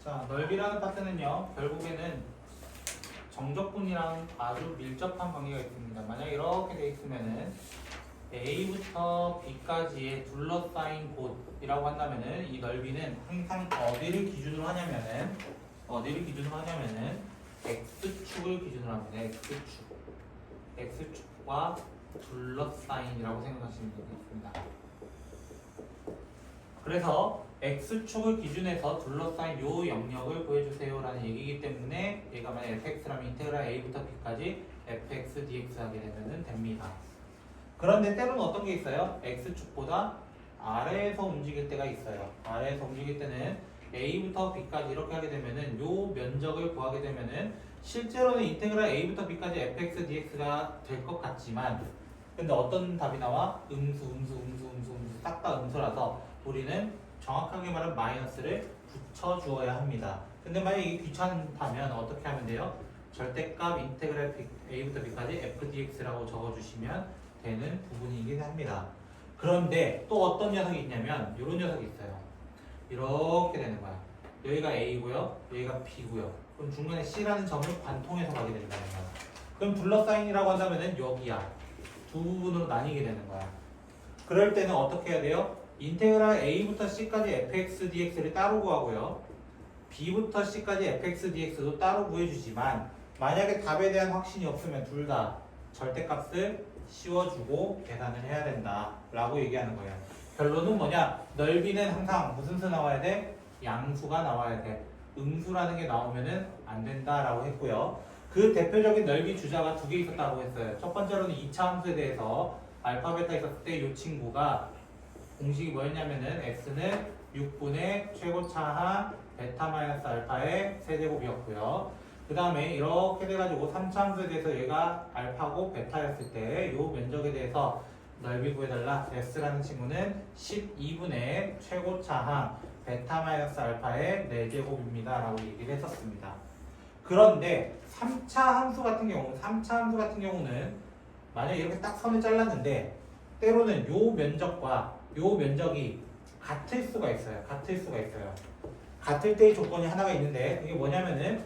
자, 넓이라는 파트는요, 결국에는 정적분이랑 아주 밀접한 관계가 있습니다. 만약 이렇게 돼 있으면은 A부터 B까지의 둘러싸인 곳이라고 한다면은 이 넓이는 항상 어디를 기준으로 하냐면은 X축을 기준으로 합니다. X축과 둘러싸인이라고 생각하시면 되겠습니다. 그래서 X축을 기준해서 둘러싸인 요 영역을 구해주세요 라는 얘기이기 때문에 얘가 만약 fx라면 인테그랄 a부터 b까지 fx dx 하게 되면 됩니다. 그런데 때로는 어떤 게 있어요? X축보다 아래에서 움직일 때가 있어요. 아래에서 움직일 때는 a부터 b까지 이렇게 하게 되면은 요 면적을 구하게 되면은 실제로는 인테그랄 a부터 b까지 fx dx가 될 것 같지만 근데 어떤 답이 나와? 음수 싹 다 음수라서 우리는 정확하게 말하면 마이너스를 붙여주어야 합니다. 근데 만약 이게 귀찮다면 어떻게 하면 돼요? 절대값 인테그랄 a부터 b까지 fdx라고 적어주시면 되는 부분이긴 합니다. 그런데 또 어떤 녀석이 있냐면 이런 녀석이 있어요. 이렇게 되는 거야. 여기가 a고요, 여기가 b고요. 그럼 중간에 c라는 점을 관통해서 가게 된다는 거야. 그럼 둘러싸인이라고 한다면은 여기야. 두 부분으로 나뉘게 되는 거야. 그럴 때는 어떻게 해야 돼요? 인테그랄 a부터 c까지 fx dx를 따로 구하고요. b부터 c까지 fx dx도 따로 구해주지만 만약에 답에 대한 확신이 없으면 둘 다 절대값을 씌워주고 계산을 해야 된다 라고 얘기하는 거예요. 결론은 뭐냐? 넓이는 항상 무슨 수 나와야 돼? 양수가 나와야 돼. 음수라는 게 나오면은 안 된다라고 했고요. 그 대표적인 넓이 주자가 두 개 있었다고 했어요. 첫 번째로는 2차 함수에 대해서 알파 베타 있었을 때 이 친구가 공식이 뭐였냐면은 x는 6분의 최고차항 베타 마이너스 알파의 세제곱이었고요. 그 다음에 이렇게 돼가지고 3차 함수에 대해서 얘가 알파고 베타였을 때 이 면적에 대해서 넓이 구해달라. s라는 친구는 12분의 최고차항 베타 마이너스 알파의 4제곱입니다 라고 얘기를 했었습니다. 그런데 3차 함수 같은 경우는 만약에 이렇게 딱 선을 잘랐는데 때로는 요 면적과 요 면적이 같을 수가 있어요. 같을 때의 조건이 하나가 있는데 그게 뭐냐면은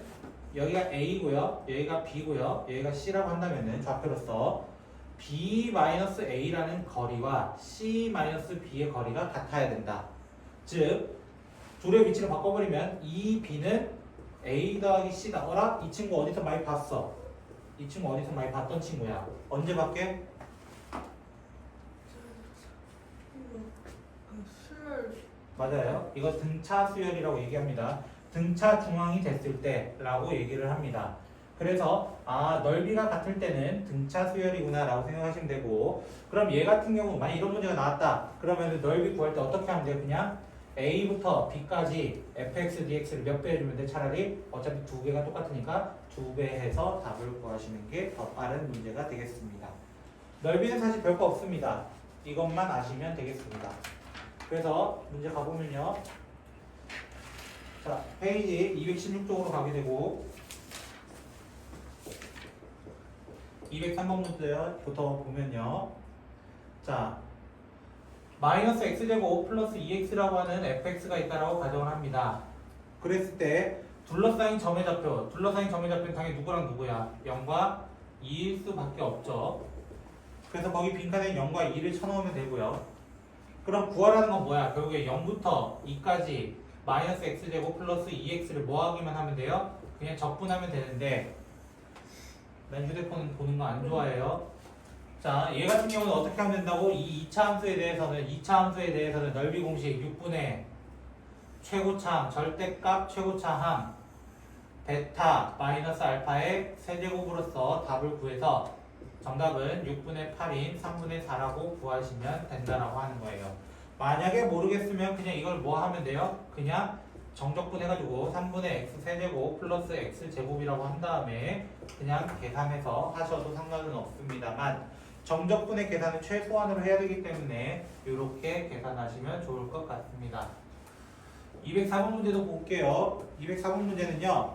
여기가 A고요. 여기가 B고요. 여기가 C라고 한다면은 좌표로서 B-A라는 거리와 C-B의 거리가 같아야 된다. 즉 둘의 위치를 바꿔버리면 이 B는 A 더하기 C다. 어라? 이 친구 어디서 많이 봤어? 이 친구 어디서 많이 봤던 친구야. 언제 봤게? 맞아요. 이거 등차 수열이라고 얘기합니다. 등차 중앙이 됐을 때라고 얘기를 합니다. 그래서 넓이가 같을 때는 등차 수열이구나 라고 생각하시면 되고 그럼 얘 같은 경우 만약 이런 문제가 나왔다. 그러면 넓이 구할 때 어떻게 하면 돼요? 그냥 A부터 B까지 fx dx를 몇 배 해주면 돼? 차라리 어차피 두 개가 똑같으니까 2배 해서 답을 구하시는 게 더 빠른 문제가 되겠습니다. 넓이는 사실 별거 없습니다. 이것만 아시면 되겠습니다. 그래서 문제 가보면요. 자, 페이지 216쪽으로 가게 되고 203번 문제부터 보면요. 자, 마이너스 x제곱 플러스 2x라고 하는 fx가 있다라고 가정을 합니다. 그랬을 때 둘러싸인 점의 좌표는 당연히 누구랑 누구야? 0과 2일 수밖에 없죠. 그래서 거기 빈칸에 0과 2를 쳐넣으면 되고요. 그럼 구하라는 건 뭐야? 결국에 0부터 2까지 마이너스 x제곱 플러스 2x를 뭐 하기만 하면 돼요? 그냥 적분하면 되는데 난 휴대폰 보는 거 안 좋아해요. 자, 얘 같은 경우는 어떻게 하면 된다고? 이 2차 함수에 대해서는 넓이 공식 6분의 최고차항, 절대값 최고차항 베타 마이너스 알파의 세제곱으로서 답을 구해서 정답은 6분의 8인 3분의 4라고 구하시면 된다라고 하는 거예요. 만약에 모르겠으면 그냥 이걸 뭐 하면 돼요? 그냥 정적분 해가지고 3분의 x 세제곱 플러스 x 제곱이라고 한 다음에 그냥 계산해서 하셔도 상관은 없습니다만 정적분의 계산은 최소한으로 해야 되기 때문에 이렇게 계산하시면 좋을 것 같습니다. 204번 문제도 볼게요. 204번 문제는요.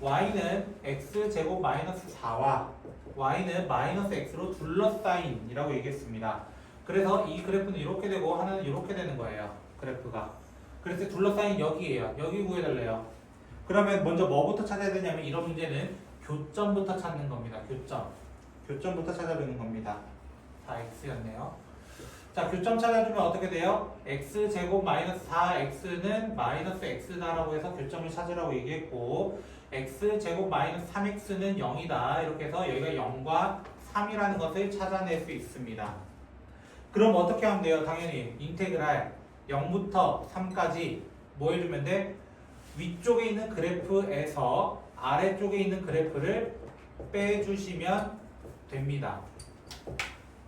y는 x제곱 마이너스 4와 y는 마이너스 x로 둘러싸인이라고 얘기했습니다. 그래서 이 그래프는 이렇게 되고 하나는 이렇게 되는 거예요. 그래프가. 그래서 둘러싸인 여기에요. 여기 구해달래요. 그러면 먼저 뭐부터 찾아야 되냐면 이런 문제는 교점부터 찾는 겁니다. 교점부터 찾아주는 겁니다. 다 x였네요. 자, 교점 찾아주면 어떻게 돼요? x제곱 마이너스 4x는 마이너스 x다라고 해서 교점을 찾으라고 얘기했고 x제곱 마이너스 3x는 0이다. 이렇게 해서 여기가 0과 3이라는 것을 찾아낼 수 있습니다. 그럼 어떻게 하면 돼요? 당연히 인테그랄 0부터 3까지 뭐 해주면 돼? 위쪽에 있는 그래프에서 아래쪽에 있는 그래프를 빼주시면 됩니다.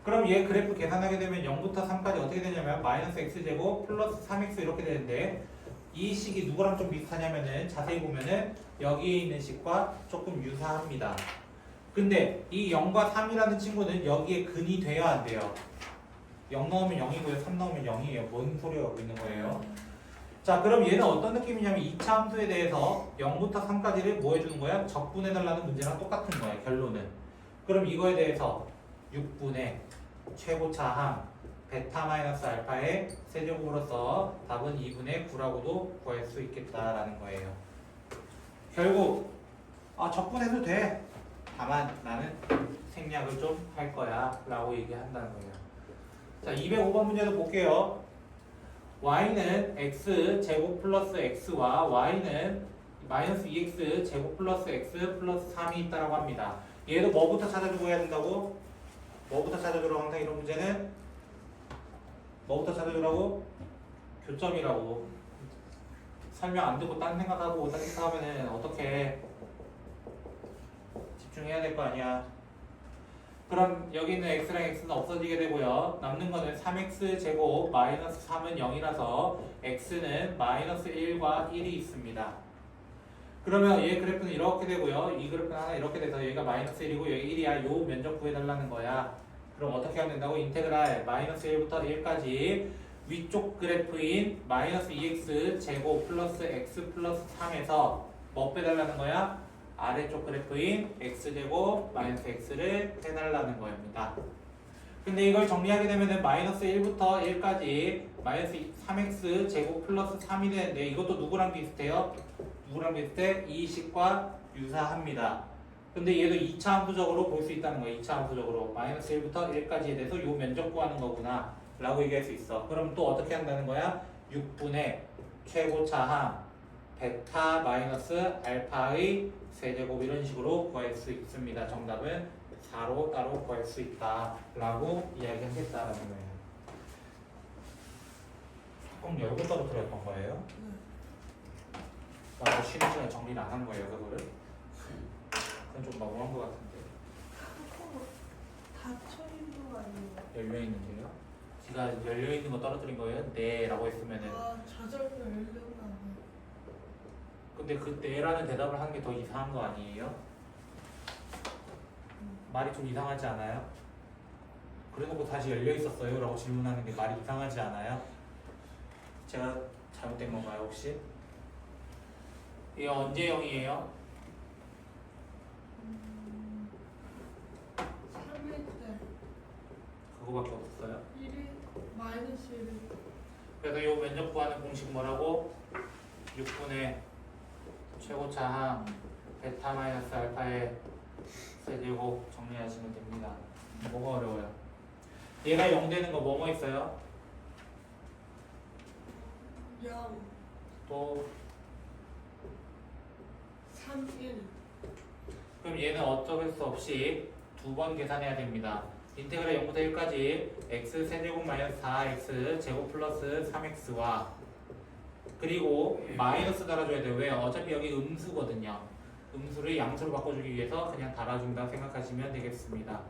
그럼 얘 그래프 계산하게 되면 0부터 3까지 어떻게 되냐면 마이너스 x제곱 플러스 3x 이렇게 되는데 이 식이 누구랑 좀 비슷하냐면은 자세히 보면은 여기에 있는 식과 조금 유사합니다. 근데 이 0과 3이라는 친구는 여기에 근이 돼야 안 돼요. 0 넣으면 0이고요. 3 넣으면 0이에요. 뭔 소리 하고 있는 거예요? 자, 그럼 얘는 어떤 느낌이냐면 2차 함수에 대해서 0부터 3까지를 뭐 해주는 거야? 적분해달라는 문제랑 똑같은 거야, 결론은. 그럼 이거에 대해서 6분의 최고차항 베타 마이너스 알파의 세제곱으로서 답은 2분의 9라고도 구할 수 있겠다라는 거예요. 결국 적분해도 돼. 다만 나는 생략을 좀 할 거야 라고 얘기한다는 거예요. 자, 205번 문제도 볼게요. y는 x 제곱 플러스 x와 y는 마이너스 2x 제곱 플러스 x 플러스 3이 있다라고 합니다. 얘도 뭐부터 찾아주고 해야 된다고? 뭐부터 찾아주라고 항상 이런 문제는 뭐부터 찾아주라고? 교점이라고. 설명 안 듣고 딴 생각하고 딴 생각하면은 어떻게 집중해야 될 거 아니야. 그럼 여기 있는 x랑 x는 없어지게 되고요. 남는 거는 3x 제곱 마이너스 3은 0이라서 x는 마이너스 1과 1이 있습니다. 그러면 얘 그래프는 이렇게 되고요. 이 그래프는 하나 이렇게 돼서 얘가 마이너스 1이고 여기 1이야. 요 면적 구해달라는 거야. 그럼 어떻게 하면 된다고? 인테그랄 마이너스 1부터 1까지 위쪽 그래프인 마이너스 2x 제곱 플러스 x 플러스 3에서 뭐 빼달라는 거야? 아래쪽 그래프인 x제곱 마이너스 x를 해달라는 거입니다. 근데 이걸 정리하게 되면은 마이너스 1부터 1까지 마이너스 3x 제곱 플러스 3이 되는데 이것도 누구랑 비슷해요? 누구랑 비슷해? 이 식과 유사합니다. 근데 얘도 2차 함수적으로 볼 수 있다는 거예요. 2차 함수적으로 마이너스 1부터 1까지에 대해서 요 면적 구하는 거구나 라고 얘기할 수 있어. 그럼 또 어떻게 한다는 거야? 6분의 최고차항 베타 마이너스 알파의 세제곱 이런 식으로 구할 수 있습니다. 정답은 4로 따로 구할 수 있다 라고 이야기하겠다라는 거예요. 조금 열고 떨어뜨렸던 거예요? 나 쉬는 시간에 정리를 안 한 거예요, 그거를? 그건 좀 너무한 것 같은데. 닫혀있는 거 아니에요? 열려있는데요? 지가 열려있는 거 떨어뜨린 거예요? 네 라고 했으면은 좌절로 열렸나 근데 그 네라는 대답을 하는 게 더 이상한 거 아니에요? 말이 좀 이상하지 않아요? 그래놓고 다시 열려있었어요? 라고 질문하는 게 말이 이상하지 않아요? 제가 잘못된 건가요 혹시? 이게 언제 0이에요? 3일 때 그거밖에 없었어요? 1일 마이너스 1일 그래서 이 면적 구하는 공식 뭐라고? 6분의 최고차항 베타 마이너스 알파의 세제곱 정리하시면 됩니다. 뭐가 어려워요? 얘가 0 되는 거 뭐뭐 있어요? 0 또 3, 1 그럼 얘는 어쩔 수 없이 두 번 계산해야 됩니다. 인테그랄 0부터 1까지 x 세제곱 마이너스 4x 제곱 플러스 3x와 그리고 마이너스 달아줘야 돼요. 왜? 어차피 여기 음수거든요. 음수를 양수로 바꿔주기 위해서 그냥 달아준다 생각하시면 되겠습니다.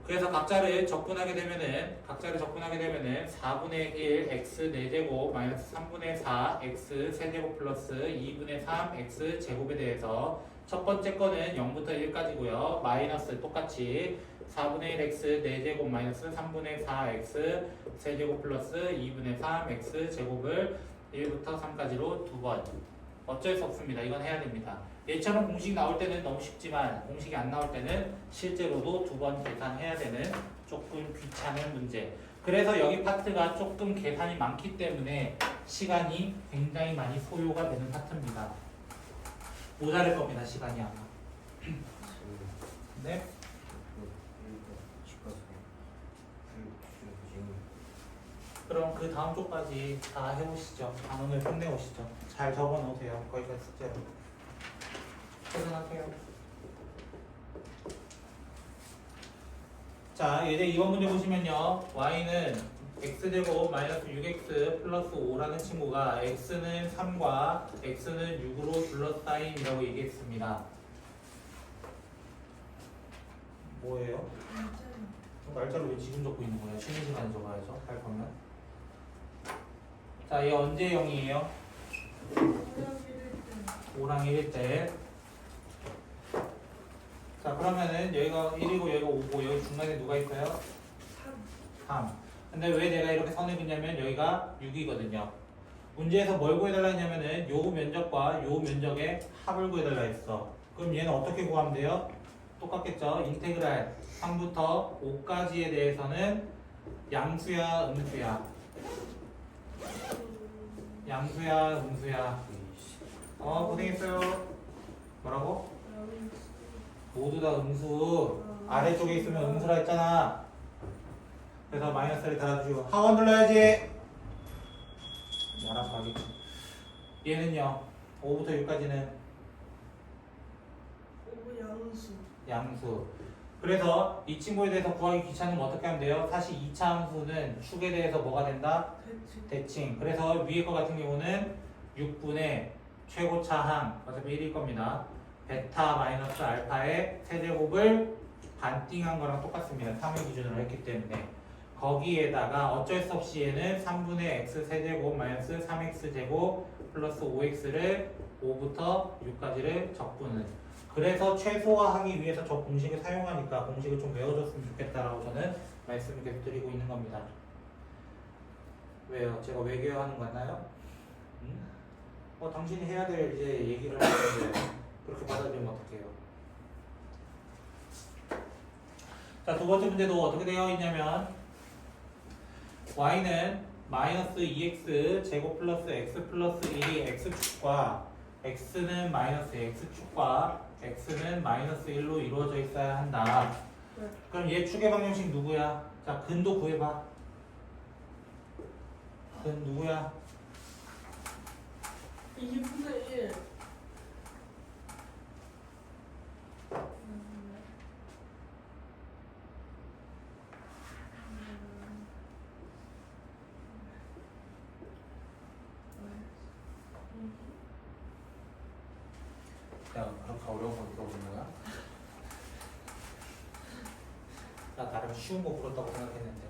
그래서 각자를 적분하게 되면은 4분의 1 x 4제곱 마이너스 3분의 4 x 세제곱 플러스 2분의 3 x 제곱에 대해서 첫 번째 거는 0부터 1까지고요. 마이너스 똑같이 4분의 1 x 4제곱 마이너스 3분의 4 x 세제곱 플러스 2분의 3 x 제곱을 1부터 3까지로 두 번. 어쩔 수 없습니다. 이건 해야 됩니다. 얘처럼 공식 나올 때는 너무 쉽지만 공식이 안 나올 때는 실제로도 두 번 계산해야 되는 조금 귀찮은 문제. 그래서 여기 파트가 조금 계산이 많기 때문에 시간이 굉장히 많이 소요가 되는 파트입니다. 모자랄 겁니다. 시간이 아마. 네. 그럼 그 다음 쪽까지 다 해오시죠. 단원을 끝내오시죠. 잘 적어놓으세요. 거기까지 숙제로. 퇴근하세요. 자, 이제 이번 문제 보시면요. y는 x제곱 마이너스 6x 플러스 5라는 친구가 x는 3과 x는 6으로 둘러싸임이라고 얘기했습니다. 뭐예요? 날짜를 왜 지금 적고 있는 거예요? 쉬는 시간에 적어야죠. 할 거면. 자, 얘 언제 0이에요? 5랑 1일 때. 자, 그러면은 여기가 1이고 여기가 5고 여기 중간에 누가 있어요? 3. 근데 왜 내가 이렇게 선을 그냐면 여기가 6이거든요. 문제에서 뭘 구해달라 했냐면은 요 면적과 요 면적의 합을 구해달라 했어. 그럼 얘는 어떻게 구하면 돼요? 똑같겠죠? 인테그랄 3부터 5까지에 대해서는 양수야, 음수야? 양수야, 음수야? 고생했어요. 뭐라고? 모두 다 음수. 아래쪽에 있으면 음수라 했잖아. 그래서 마이너스를 달아주고 학원 눌러야지. 알아서 하겠지. 얘는요 5부터 6까지는 5 양수. 양수. 그래서 이 친구에 대해서 구하기 귀찮으면 어떻게 하면 돼요? 사실 2차 함수는 축에 대해서 뭐가 된다? 대칭. 대칭. 그래서 위에 거 같은 경우는 6분의 최고차항 어차피 1일 겁니다. 베타 마이너스 알파의 세제곱을 반띵한 거랑 똑같습니다. 3을 기준으로 했기 때문에 거기에다가 어쩔 수 없이 얘는 3분의 x 세제곱 마이너스 3x제곱 플러스 5x를 5부터 6까지를 적분을. 그래서 최소화하기 위해서 저 공식을 사용하니까 공식을 좀 외워줬으면 좋겠다라고 저는 말씀을 계속 드리고 있는 겁니다. 왜요? 제가 외교하는 거 같나요? 당신이 해야 될 이제 얘기를 하는데 그렇게 받아들이면 어떡해요? 자, 두 번째 문제도 어떻게 되어 있냐면 y는 마이너스 2x 제곱 플러스 x 플러스 1이 x축과 x는 마이너스 x축과 x는 마이너스 1로 이루어져 있어야 한다. 네. 그럼 얘 축의 방정식 누구야? 자, 근도 구해봐. 근 누구야? 2분의 1. 야, 그렇게 어려운 거 물어보는 거야? 나 나름 쉬운 거 물었다고 생각했는데.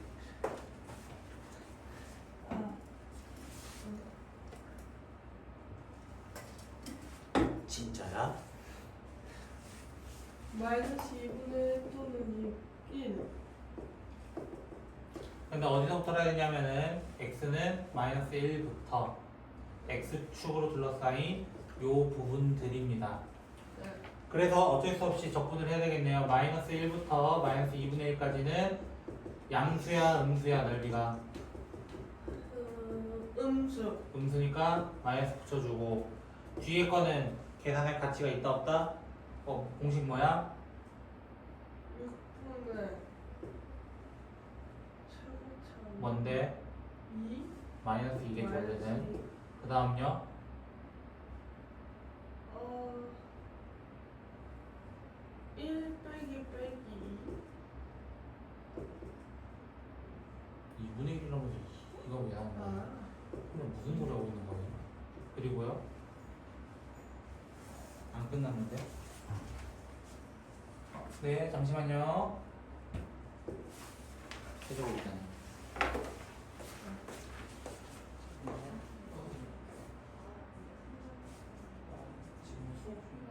진짜야? 마이너스 2분의 1 또는 1. 근데 어디서부터 해야 되냐면은 x는 마이너스 1부터 x축으로 둘러싸인 요 부분들입니다. 네. 그래서 어쩔 수 없이 적분을 해야 되겠네요. 마이너스 1부터 마이너스 2분의 1까지는 양수야, 음수야, 넓이가? 음수. 음수니까 마이너스 붙여주고 뒤에 거는 계산할 가치가 있다 없다? 공식 뭐야? 6분의 최고차. 뭔데? 2. 마이너스 2겠죠 원래는. 그 다음요? 1 빼기 빼기 2분의 1이라고 이거 왜 하는 거야? 아. 그럼 무슨 소리 하고 있는 거예요? 그리고요? 안 끝났는데? 네, 잠시만요. 해주고 있잖아요. 지금 수업 중이라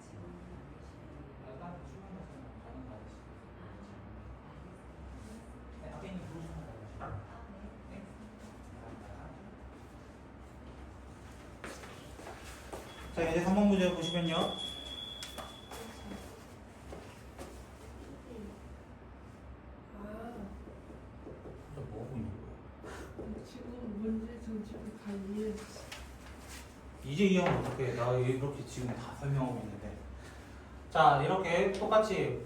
지금 자, 이제 3번 문제 보시면요. 아, 뭐 하고 있는 거야? 지금 문제 정집을 다 이해했어. 이제 이해하면 어떡해. 나 이렇게 지금 다 설명하고 있는데. 자, 이렇게 똑같이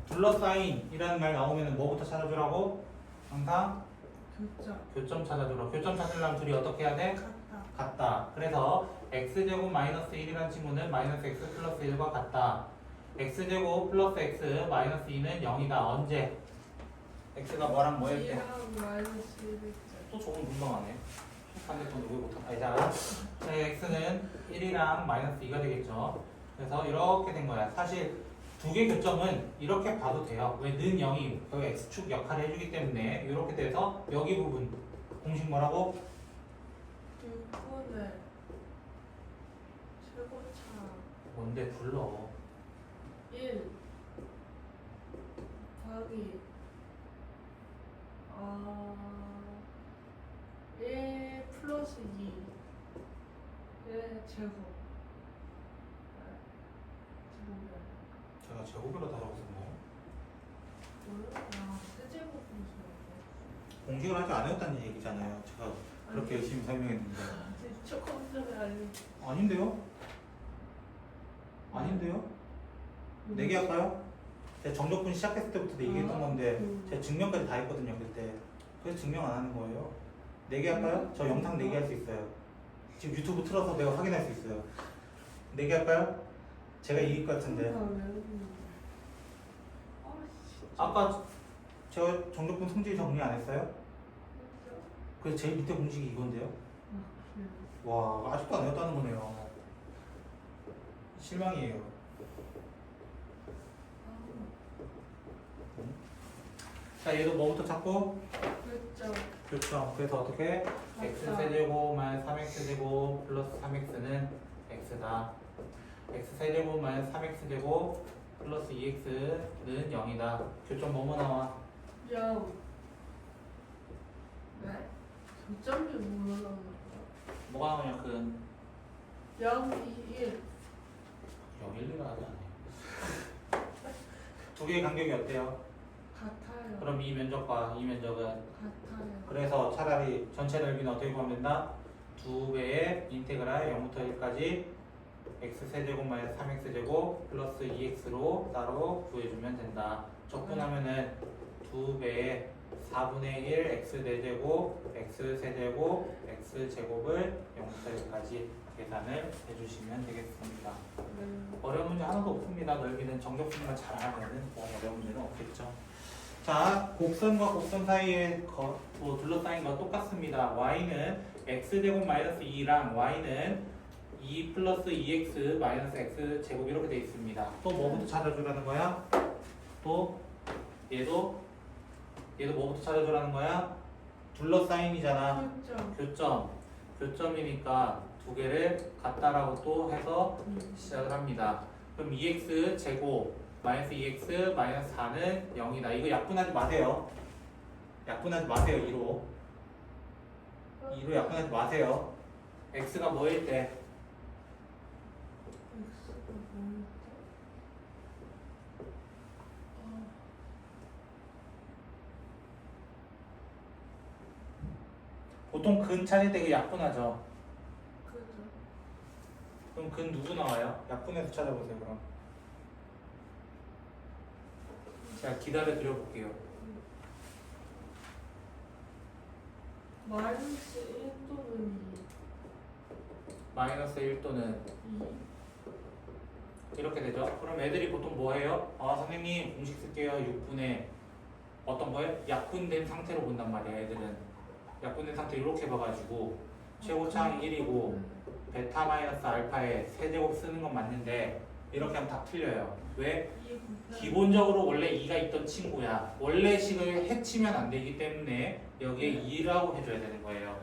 둘러싸인이라는 말 나오면 뭐부터 찾아주라고? 항상 교점. 교점 찾아주라. 교점 찾으려면 둘이 어떻게 해야 돼? 같다. 같다. 그래서 x제곱 마이너스 1이라는 친구는 마이너스 x 플러스 1과 같다. x제곱 플러스 x 마이너스 2는 0이다. 언제? x가 뭐랑 뭐일 때? B랑 마이너스 1일자. 또 조금 민망하네. 반대편 누구 못하. 자, x는 1이랑 마이너스 2가 되겠죠. 그래서 이렇게 된 거야. 사실 두 개 교점은 이렇게 봐도 돼요. 왜 는 0이 그 x축 역할을 해주기 때문에 이렇게 돼서 여기 부분 공식 뭐라고? 6분의 최고차 뭔데 불러. 1 더하기 1 플러스 2의 제곱. 제곱이야. 제가 제곱으로 다 적었었나요? 몰라. 세제곱 분수. 공식을 아직 안 해왔다는 얘기잖아요. 제가 그렇게 열심히 설명했는데. 조금 전에 알려. 아닌데요? 아닌데요? 내기 할까요? 제가 정적분 시작했을 때부터 얘기했던 건데 제가 증명까지 다 했거든요 그때. 그래서 증명 안 하는 거예요. 내기 할까요? 저 영상 내기 할 수 있어요. 지금 유튜브 틀어서 내가 확인할 수 있어요. 내기 할까요? 제가 이길 것 같은데. 아까 제가 정적분 성질 정리 안 했어요? 그래서 제일 밑에 공식이 이건데요. 와, 아직도 안 외웠다는 거네요. 실망이에요. 자, 얘도 뭐부터 찾고? 그렇죠. 교점. 그래서 어떻게? x세제곱 마이너스 3x제곱 플러스 3x는 x다. x세제곱 마이너스 3x제곱 플러스 2x는 0이다. 교점 뭐뭐 나와? 0. 네? 교점이 뭐로 나오는 거야? 뭐가 나오냐? 근 0, 2, 1. 0, 1, 2가 하지 않아요. 두 개의 간격이 어때요? 같아요. 그럼 이 면적과 이 면적은 같아요. 그래서 차라리 전체 넓이는 어떻게 구하면 된다? 2배의 인테그랄 0부터 1까지 x세제곱 마이너스 3x제곱 플러스 2x로 따로 구해주면 된다. 적분하면은 2배의 4분의 1 x4제곱 x세제곱 x제곱을 0부터 1까지 계산을 해주시면 되겠습니다. 어려운 문제 하나도 없습니다. 넓이는 정적분만 잘 알면은 뭐 어려운 문제는 없겠죠. 자, 곡선과 곡선 사이에 뭐 둘러싸인 거 똑같습니다. y는 x제곱 마이너스 2랑 y는 2 플러스 2x 마이너스 x 제곱 이렇게 돼 있습니다. 또 뭐부터 찾아주라는 거야? 또 얘도 뭐부터 찾아주라는 거야? 둘러싸인이잖아. 교점. 교점이니까 두 개를 같다라고 또 해서 시작을 합니다. 그럼 2x 제곱 마이너스 2x 마이너스 4는 0이다. 이거 약분하지 마세요. 약분하지 마세요. 2로 약분하지 마세요. x가 뭐일 때? X가 뭐였지? 보통 근 찾을 때 그 약분하죠. 그죠. 그럼 근 누구 나와요? 약분해서 찾아보세요. 그럼 제가 기다려 드려 볼게요. 마이너스 1 또는 마이너스 1 또는 2. 이렇게 되죠. 그럼 애들이 보통 뭐 해요? 아, 선생님 공식 쓸게요. 6분의 어떤 거예요? 약분된 상태로 본단 말이야. 애들은 약분된 상태 이렇게 봐가지고 최고차항 1이고 베타 마이너스 알파에 세제곱 쓰는 건 맞는데 이렇게 하면 다 틀려요. 왜? 기본적으로 원래 2가 있던 친구야. 원래 식을 해치면 안 되기 때문에 여기에 2라고 해줘야 되는 거예요.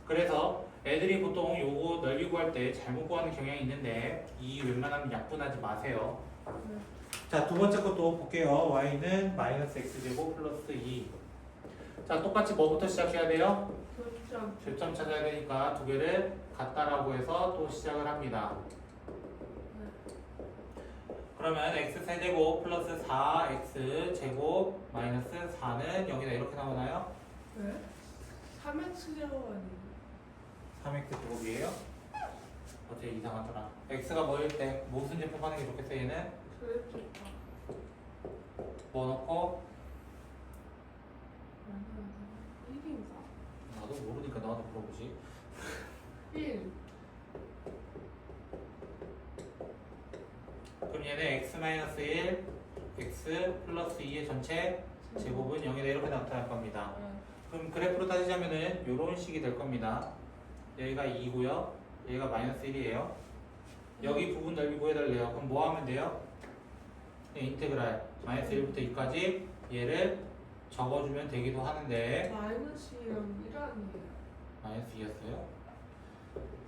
그래서 애들이 보통 요거 넓이 구할 때 잘못 구하는 경향이 있는데 이 웬만하면 약분하지 마세요. 자, 두 번째 것도 볼게요. y는 마이너스 x제곱 플러스 2. 자, 똑같이 뭐부터 시작해야 돼요? 교점. 교점 찾아야 되니까 두 개를 같다라고 해서 또 시작을 합니다. 그러면 x 세제곱 플러스 4x 제곱 마이너스 4는 0이다 이렇게 나오나요? 왜? 3x 제곱 아니에요? 3x 제곱이에요? 어째 이상하더라. x가 뭐일 때 무슨 제곱하는 게 좋겠어 얘는? 그래 좋다. 뭐 넣고? 맞아. 1인가? 나도 모르니까 너한테 물어보지. 1. 그럼 얘는 x-1 x 플러스 2의 전체 제곱은 0이다 이렇게 나타날 겁니다. 그럼 그래프로 따지자면은 요런 식이 될 겁니다. 여기가 2고요. 여기가 마이너스 1이에요. 여기 부분 넓이 구해달래요. 그럼 뭐 하면 돼요? 인테그랄 마이너스 1부터 2까지 얘를 적어주면 되기도 하는데 마이너스 2랑 1 아니에요? 마이너스 2였어요?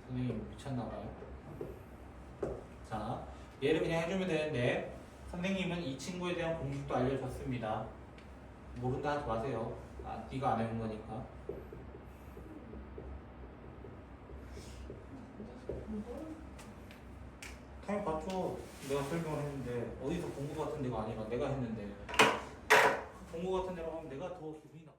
선생님 미쳤나봐요. 자, 얘를 그냥 해주면 되는데 선생님은 이 친구에 대한 공식도 알려줬습니다. 모른다 하지 마세요. 네가 안 해본 거니까. 당연히 봤죠. 내가 설명을 했는데 어디서 본 거 같은 데가 아니라 내가 했는데 본 거 같은 데라고 하면 내가 더 기분이 나.